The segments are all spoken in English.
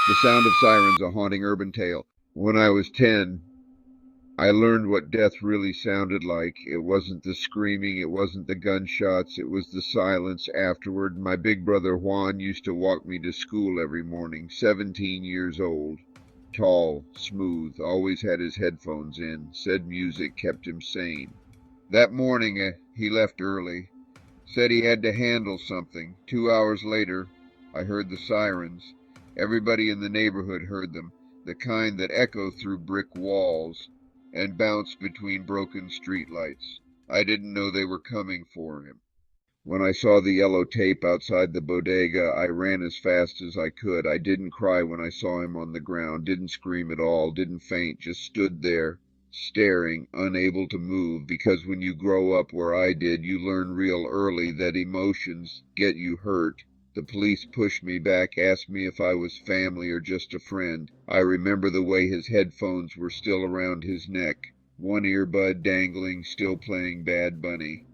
The Sound of Sirens, a haunting urban tale. When I was 10, I learned what death really sounded like. It wasn't the screaming, it wasn't the gunshots, it was the silence afterward. My big brother Juan used to walk me to school every morning, 17 years old. Tall, smooth, always had his headphones in, said music kept him sane. That morning he left early, said he had to handle something. 2 hours later, I heard the sirens. Everybody in the neighborhood heard them, the kind that echo through brick walls and bounce between broken streetlights. I didn't know they were coming for him. When I saw the yellow tape outside the bodega, I ran as fast as I could. I didn't cry when I saw him on the ground, didn't scream at all, didn't faint, just stood there, staring, unable to move, because when you grow up where I did, you learn real early that emotions get you hurt. The police pushed me back, asked me if I was family or just a friend. I remember the way his headphones were still around his neck, one earbud dangling, still playing Bad Bunny.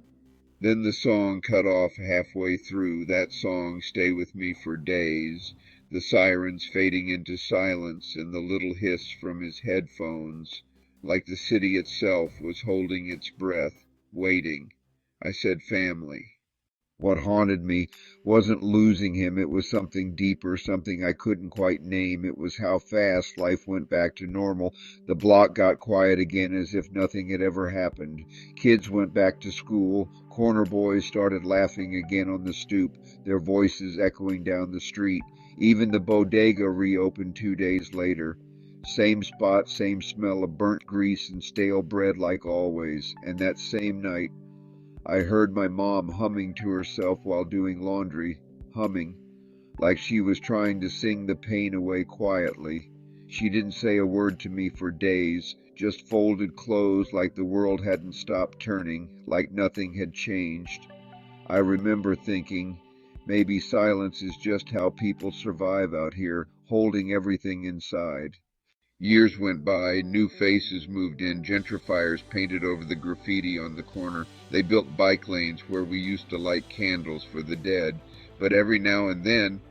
Then the song cut off halfway through, that song stay with me for days, the sirens fading into silence and the little hiss from his headphones, like the city itself was holding its breath, waiting. I said family. What haunted me wasn't losing him, it was something deeper, something I couldn't quite name. It was how fast life went back to normal. The block got quiet again as if nothing had ever happened. Kids went back to school. Corner boys started laughing again on the stoop, their voices echoing down the street. Even the bodega reopened 2 days later. Same spot, same smell of burnt grease and stale bread like always. And that same night, I heard my mom humming to herself while doing laundry, humming, like she was trying to sing the pain away quietly. She didn't say a word to me for days, just folded clothes like the world hadn't stopped turning, like nothing had changed. I remember thinking, maybe silence is just how people survive out here, holding everything inside. Years went by, new faces moved in, gentrifiers painted over the graffiti on the corner. They built bike lanes where we used to light candles for the dead. But every now and then,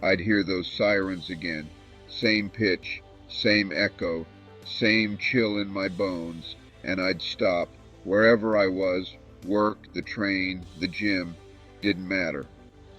I'd hear those sirens again. Same pitch, same echo, same chill in my bones. And I'd stop. Wherever I was, work, the train, the gym, didn't matter.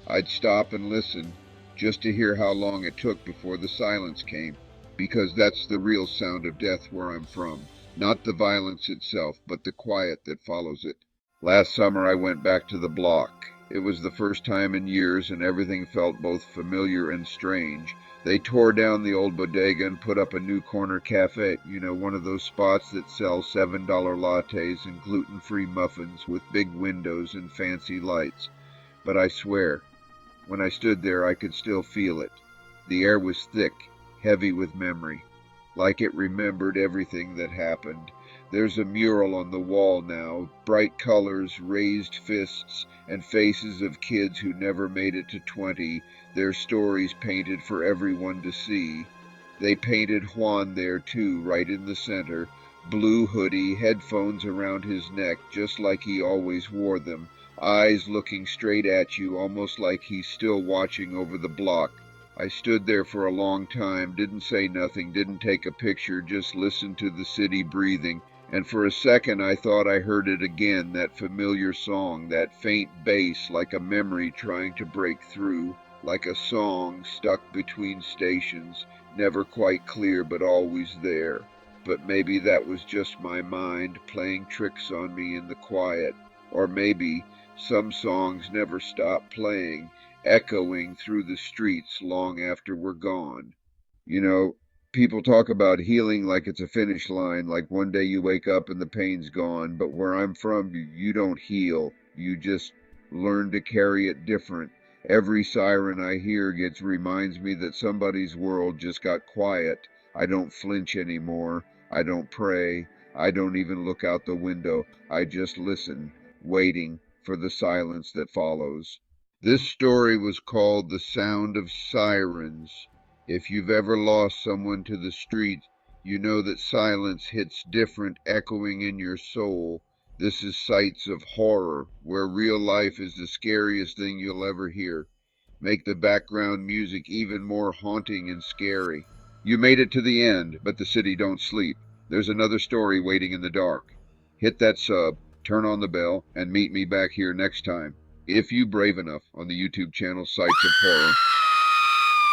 I'd stop and listen, just to hear how long it took before the silence came, because that's the real sound of death where I'm from. Not the violence itself, but the quiet that follows it. Last summer I went back to the block. It was the first time in years, and everything felt both familiar and strange. They tore down the old bodega and put up a new corner cafe, one of those spots that sell $7 lattes and gluten-free muffins with big windows and fancy lights. But I swear, when I stood there I could still feel it. The air was thick, heavy with memory, like it remembered everything that happened. There's a mural on the wall now, bright colors, raised fists, and faces of kids who never made it to 20, their stories painted for everyone to see. They painted Juan there too, right in the center, blue hoodie, headphones around his neck, just like he always wore them, eyes looking straight at you, almost like he's still watching over the block. I stood there for a long time, didn't say nothing, didn't take a picture, just listened to the city breathing, and for a second I thought I heard it again, that familiar song, that faint bass like a memory trying to break through, like a song stuck between stations, never quite clear but always there. But maybe that was just my mind playing tricks on me in the quiet, or maybe some songs never stop playing, echoing through the streets long after we're gone. You know, people talk about healing like it's a finish line, like one day you wake up and the pain's gone, but where I'm from, you don't heal. You just learn to carry it different. Every siren I hear reminds me that somebody's world just got quiet. I don't flinch anymore. I don't pray. I don't even look out the window. I just listen, waiting for the silence that follows. This story was called The Sound of Sirens. If you've ever lost someone to the street, you know that silence hits different, echoing in your soul. This is sights of horror, where real life is the scariest thing you'll ever hear. make the background music even more haunting and scary. You made it to the end, but the city don't sleep. There's another story waiting in the dark. Hit that sub, turn on the bell, and meet me back here next time, if you brave enough, on the YouTube channel Sights of Horror.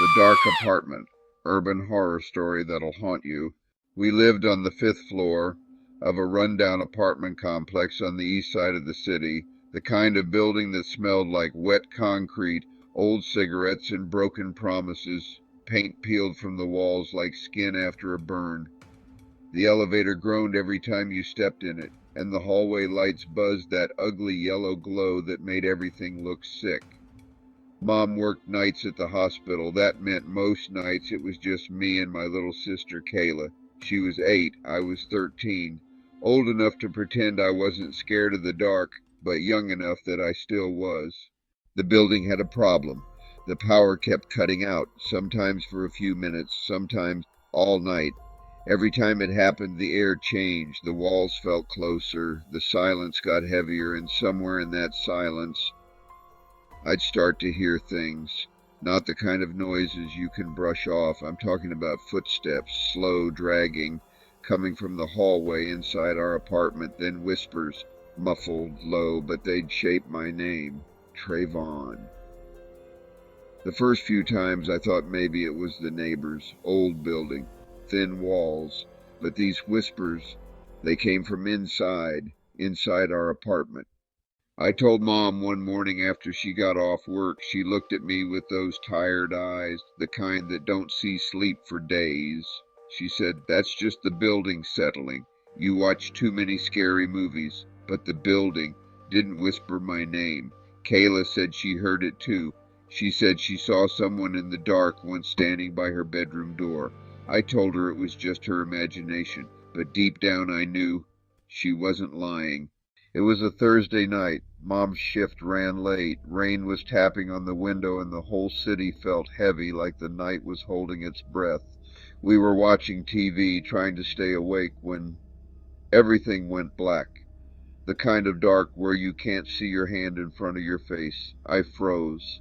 The Dark Apartment, urban horror story that'll haunt you. We lived on the 5th floor of a rundown apartment complex on the east side of the city, the kind of building that smelled like wet concrete, old cigarettes, and broken promises, paint peeled from the walls like skin after a burn. The elevator groaned every time you stepped in it, and the hallway lights buzzed that ugly yellow glow that made everything look sick. Mom worked nights at the hospital. That meant most nights it was just me and my little sister Kayla. She was 8, I was 13. Old enough to pretend I wasn't scared of the dark, but young enough that I still was. The building had a problem. The power kept cutting out, sometimes for a few minutes, sometimes all night. Every time it happened, the air changed, the walls felt closer, the silence got heavier, and somewhere in that silence, I'd start to hear things. Not the kind of noises you can brush off. I'm talking about footsteps, slow, dragging, coming from the hallway inside our apartment, then whispers, muffled, low, but they'd shape my name, Trayvon. The first few times I thought maybe it was the neighbors, old building, thin walls, but these whispers, they came from inside our apartment. I told Mom one morning after she got off work. She looked at me with those tired eyes, the kind that don't see sleep for days. She said, "That's just the building settling. You watch too many scary movies." But the building didn't whisper my name. Kayla said she heard it too. She said she saw someone in the dark once standing by her bedroom door. I told her it was just her imagination, but deep down I knew she wasn't lying. It was a Thursday night. Mom's shift ran late. Rain was tapping on the window and the whole city felt heavy, like the night was holding its breath. We were watching TV, trying to stay awake, when everything went black. The kind of dark where you can't see your hand in front of your face. I froze.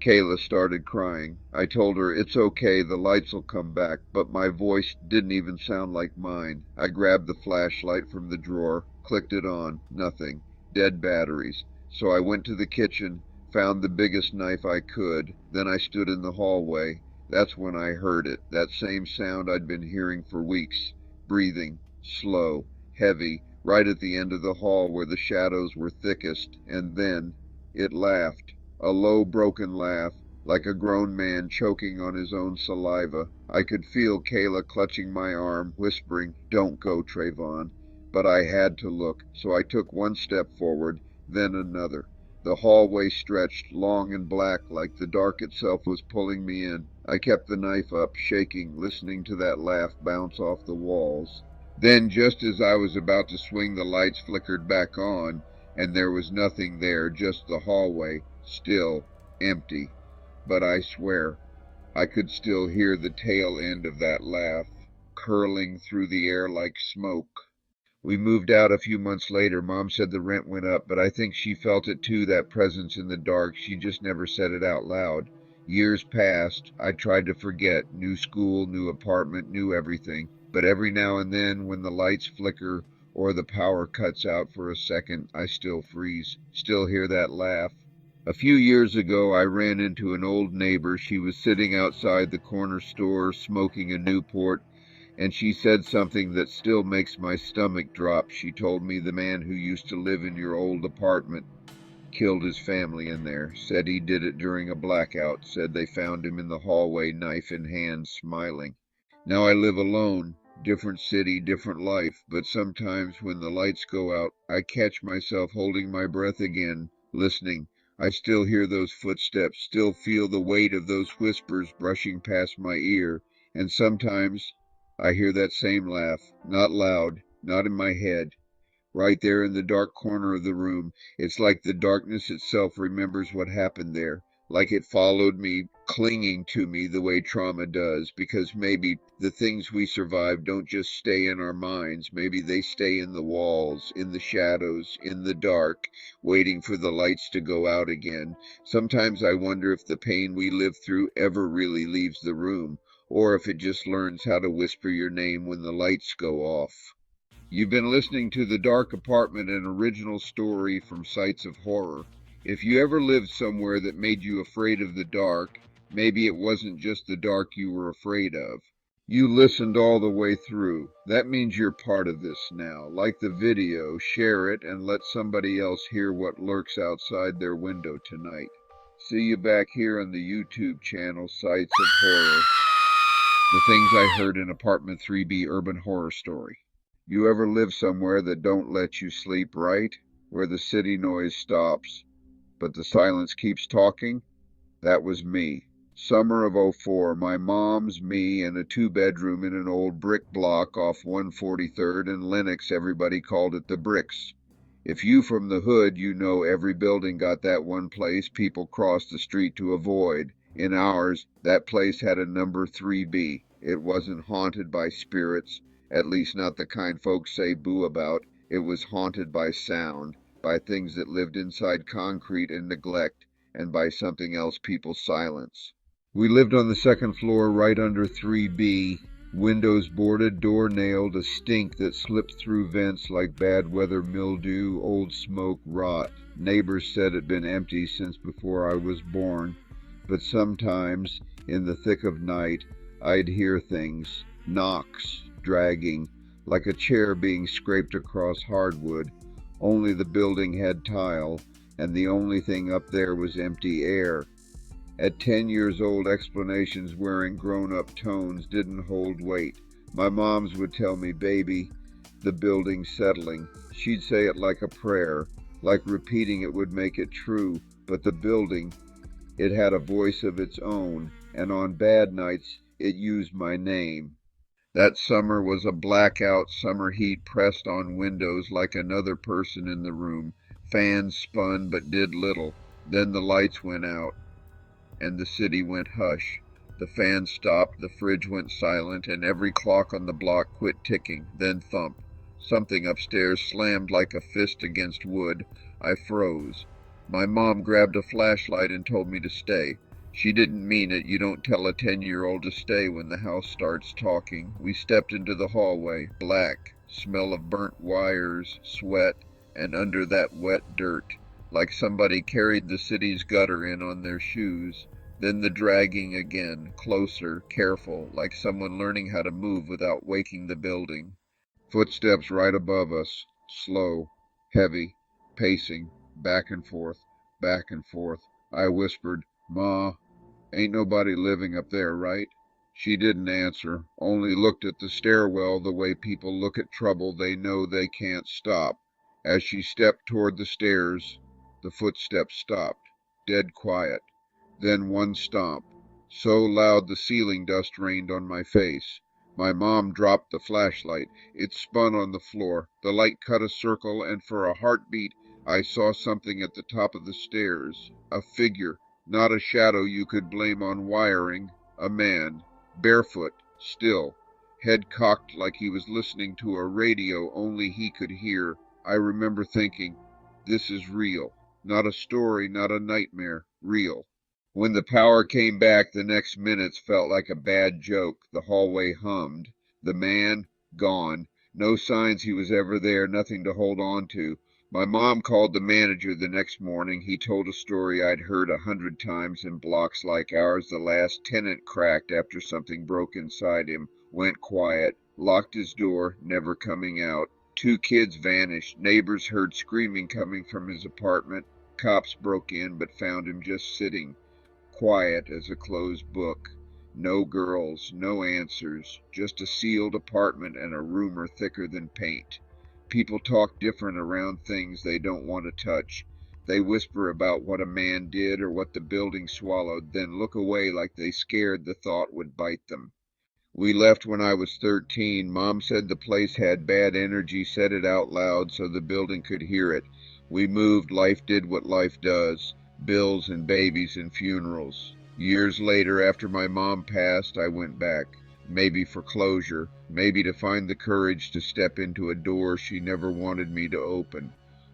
Kayla started crying. I told her, "It's okay, the lights'll come back," but my voice didn't even sound like mine. I grabbed the flashlight from the drawer, clicked it on. Nothing. Dead batteries. So I went to the kitchen, found the biggest knife I could. Then I stood in the hallway. That's when I heard it, that same sound I'd been hearing for weeks. Breathing. Slow. Heavy. Right at the end of the hall where the shadows were thickest. And then it laughed. A low, broken laugh, like a grown man choking on his own saliva. I could feel Kayla clutching my arm, whispering, "Don't go, Trayvon." But I had to look, so I took one step forward, then another. The hallway stretched, long and black, like the dark itself was pulling me in. I kept the knife up, shaking, listening to that laugh bounce off the walls. Then, just as I was about to swing, the lights flickered back on, and there was nothing there, just the hallway, still, empty. But I swear, I could still hear the tail end of that laugh, curling through the air like smoke. We moved out a few months later. Mom said the rent went up, but I think she felt it too, that presence in the dark. She just never said it out loud. Years passed. I tried to forget. New school, new apartment, new everything. But every now and then, when the lights flicker or the power cuts out for a second, I still freeze, still hear that laugh. A few years ago, I ran into an old neighbor. She was sitting outside the corner store smoking a Newport, and she said something that still makes my stomach drop. She told me the man who used to live in your old apartment killed his family in there, said he did it during a blackout, said they found him in the hallway, knife in hand, smiling. Now I live alone, different city, different life, but sometimes when the lights go out, I catch myself holding my breath again, listening. I still hear those footsteps, still feel the weight of those whispers brushing past my ear, and sometimes I hear that same laugh, not loud, not in my head, right there in the dark corner of the room. It's like the darkness itself remembers what happened there. like it followed me, clinging to me the way trauma does, because maybe the things we survive don't just stay in our minds. Maybe they stay in the walls, in the shadows, in the dark, waiting for the lights to go out again. Sometimes I wonder if the pain we live through ever really leaves the room, or if it just learns how to whisper your name when the lights go off. You've been listening to The Dark Apartment, an original story from Sites of Horror. If you ever lived somewhere that made you afraid of the dark, maybe it wasn't just the dark you were afraid of. You listened all the way through. That means you're part of this now. Like the video, share it, and let somebody else hear what lurks outside their window tonight. See you back here on the YouTube channel, Sites of Horror. The Things I Heard in Apartment 3B Urban Horror Story. You ever live somewhere that don't let you sleep right? Where the city noise stops, but the silence keeps talking? That was me. Summer of '04, my mom's, me, and a two-bedroom in an old brick block off 143rd and Lenox. Everybody called it the Bricks. If you from the hood, you know every building got that one place people crossed the street to avoid. In ours, that place had a number 3B. It wasn't haunted by spirits, at least not the kind folks say boo about. It was haunted by sound, by things that lived inside concrete and neglect, and by something else people silence. We lived on the second floor right under 3B, windows boarded, door nailed, a stink that slipped through vents like bad weather mildew, old smoke, rot. Neighbors said it'd been empty since before I was born, but sometimes, in the thick of night, I'd hear things, knocks, dragging, like a chair being scraped across hardwood. Only the building had tile, and the only thing up there was empty air. At 10 years old, explanations wearing grown-up tones didn't hold weight. My moms would tell me, baby, the building's settling. She'd say it like a prayer, like repeating it would make it true. But the building, it had a voice of its own, and on bad nights, it used my name. That summer was a blackout. Summer heat pressed on windows like another person in the room. Fans spun but did little. Then the lights went out, and the city went hush. The fan stopped, the fridge went silent, and every clock on the block quit ticking, then thump. Something upstairs slammed like a fist against wood. I froze. My mom grabbed a flashlight and told me to stay. She didn't mean it. You don't tell a 10-year-old to stay when the house starts talking. We stepped into the hallway, black, smell of burnt wires, sweat, and under that wet dirt, like somebody carried the city's gutter in on their shoes. Then the dragging again, closer, careful, like someone learning how to move without waking the building. Footsteps right above us, slow, heavy, pacing, back and forth, back and forth. I whispered, "Ma, ain't nobody living up there, right?" She didn't answer, only looked at the stairwell the way people look at trouble they know they can't stop. As she stepped toward the stairs, the footsteps stopped, dead quiet. Then one stomp, so loud the ceiling dust rained on my face. My mom dropped the flashlight. It spun on the floor. The light cut a circle, and for a heartbeat I saw something at the top of the stairs. A figure, not a shadow you could blame on wiring. A man, barefoot, still, head cocked like he was listening to a radio only he could hear. I remember thinking, this is real. Not a story, not a nightmare. Real. When the power came back, the next minutes felt like a bad joke. The hallway hummed. The man, gone. No signs he was ever there, nothing to hold on to. My mom called the manager the next morning. He told a story I'd heard 100 times in blocks like ours. The last tenant cracked after something broke inside him, went quiet, locked his door, never coming out. 2 kids vanished. Neighbors heard screaming coming from his apartment. Cops broke in but found him just sitting, quiet as a closed book. No girls, no answers, just a sealed apartment and a rumor thicker than paint. People talk different around things they don't want to touch. They whisper about what a man did or what the building swallowed, then look away like they scared the thought would bite them. We left when I was 13. Mom said the place had bad energy, said it out loud so the building could hear it. We moved. Life did what life does. bills and babies and funerals. Years later, after my mom passed, I went back. Maybe for closure, maybe to find the courage to step into a door she never wanted me to open.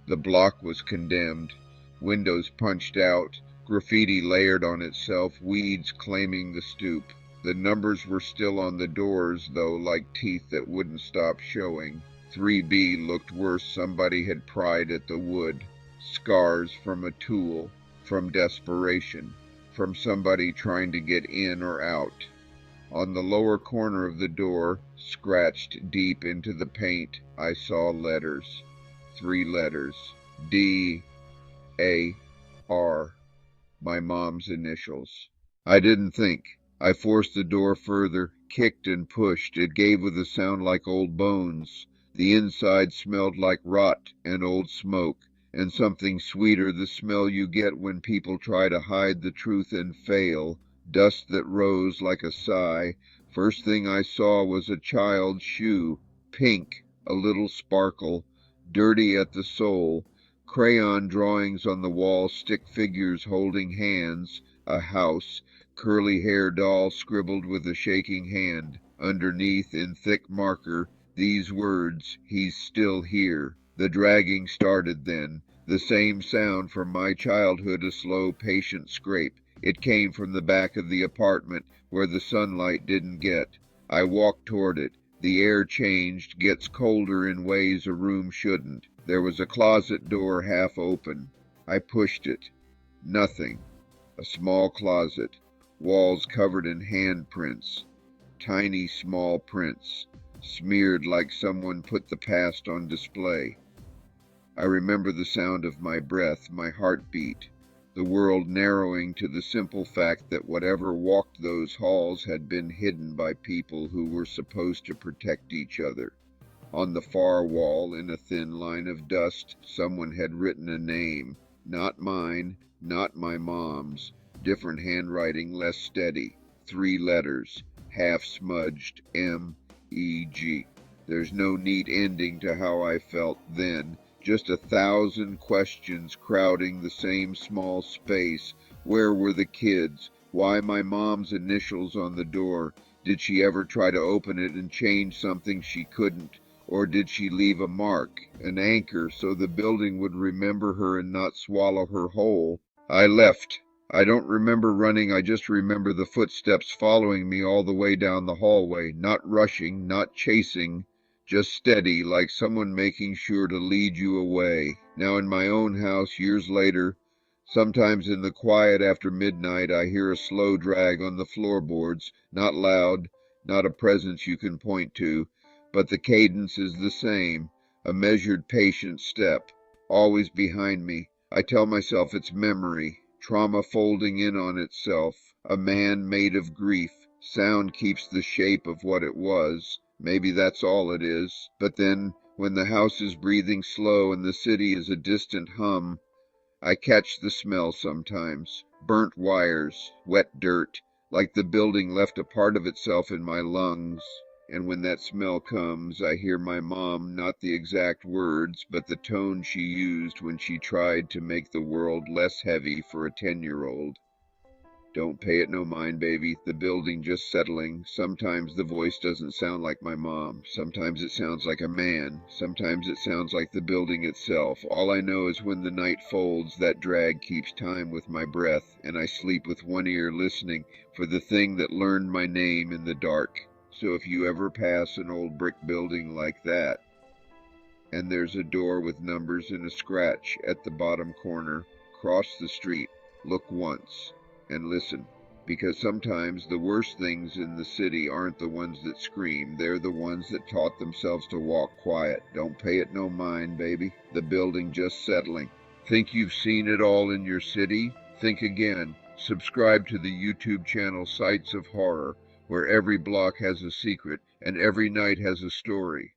The block was condemned, windows punched out, graffiti layered on itself, weeds claiming the stoop. The numbers were still on the doors, though, like teeth that wouldn't stop showing. 3B looked worse somebody had pried at the wood. Scars from a tool, from desperation, from somebody trying to get in or out. On the lower corner of the door, scratched deep into the paint, I saw letters. 3 letters. D. A. R. My mom's initials. I didn't think. I forced the door further, kicked and pushed. It gave with a sound like old bones. The inside smelled like rot and old smoke, and something sweeter, the smell you get when people try to hide the truth and fail. Dust that rose like a sigh. First thing I saw was a child's shoe, pink, a little sparkle, dirty at the sole. Crayon drawings on the wall, stick figures holding hands, a house, curly hair doll scribbled with a shaking hand. Underneath, in thick marker, these words, "He's still here." The dragging started then. The same sound from my childhood, a slow, patient scrape. It came from the back of the apartment, where the sunlight didn't get. I walked toward it. The air changed, gets colder in ways a room shouldn't. There was a closet door half open. I pushed it. Nothing. A small closet. Walls covered in handprints. Tiny small prints, smeared like someone put the past on display. I remember the sound of my breath, my heartbeat, the world narrowing to the simple fact that whatever walked those halls had been hidden by people who were supposed to protect each other. On the far wall, in a thin line of dust, someone had written a name. Not mine, not my mom's. Different handwriting, less steady. 3 letters, half smudged, M-E-G. There's no neat ending to how I felt then. Just 1,000 questions crowding the same small space. Where were the kids? Why my mom's initials on the door? Did she ever try to open it and change something she couldn't? Or did she leave a mark, an anchor, so the building would remember her and not swallow her whole? I left. I don't remember running, I just remember the footsteps following me all the way down the hallway, not rushing, not chasing, just steady, like someone making sure to lead you away. Now in my own house, years later, sometimes in the quiet after midnight, I hear a slow drag on the floorboards, not loud, not a presence you can point to, but the cadence is the same, a measured, patient step, always behind me. I tell myself it's memory, trauma folding in on itself, a man made of grief. Sound keeps the shape of what it was. Maybe that's all it is. But then, when the house is breathing slow and the city is a distant hum, I catch the smell sometimes. Burnt wires, wet dirt, like the building left a part of itself in my lungs. And when that smell comes, I hear my mom, not the exact words, but the tone she used when she tried to make the world less heavy for a 10-year-old. Don't pay it no mind, baby. The building just settling. Sometimes the voice doesn't sound like my mom. Sometimes it sounds like a man. Sometimes it sounds like the building itself. All I know is when the night folds, that drag keeps time with my breath, and I sleep with one ear listening for the thing that learned my name in the dark. So if you ever pass an old brick building like that, and there's a door with numbers and a scratch at the bottom corner, cross the street, look once, and listen, because sometimes the worst things in the city aren't the ones that scream, they're the ones that taught themselves to walk quiet. Don't pay it no mind, baby. The building just settling. Think you've seen it all in your city? Think again. Subscribe to the YouTube channel Sights of Horror, where every block has a secret and every night has a story.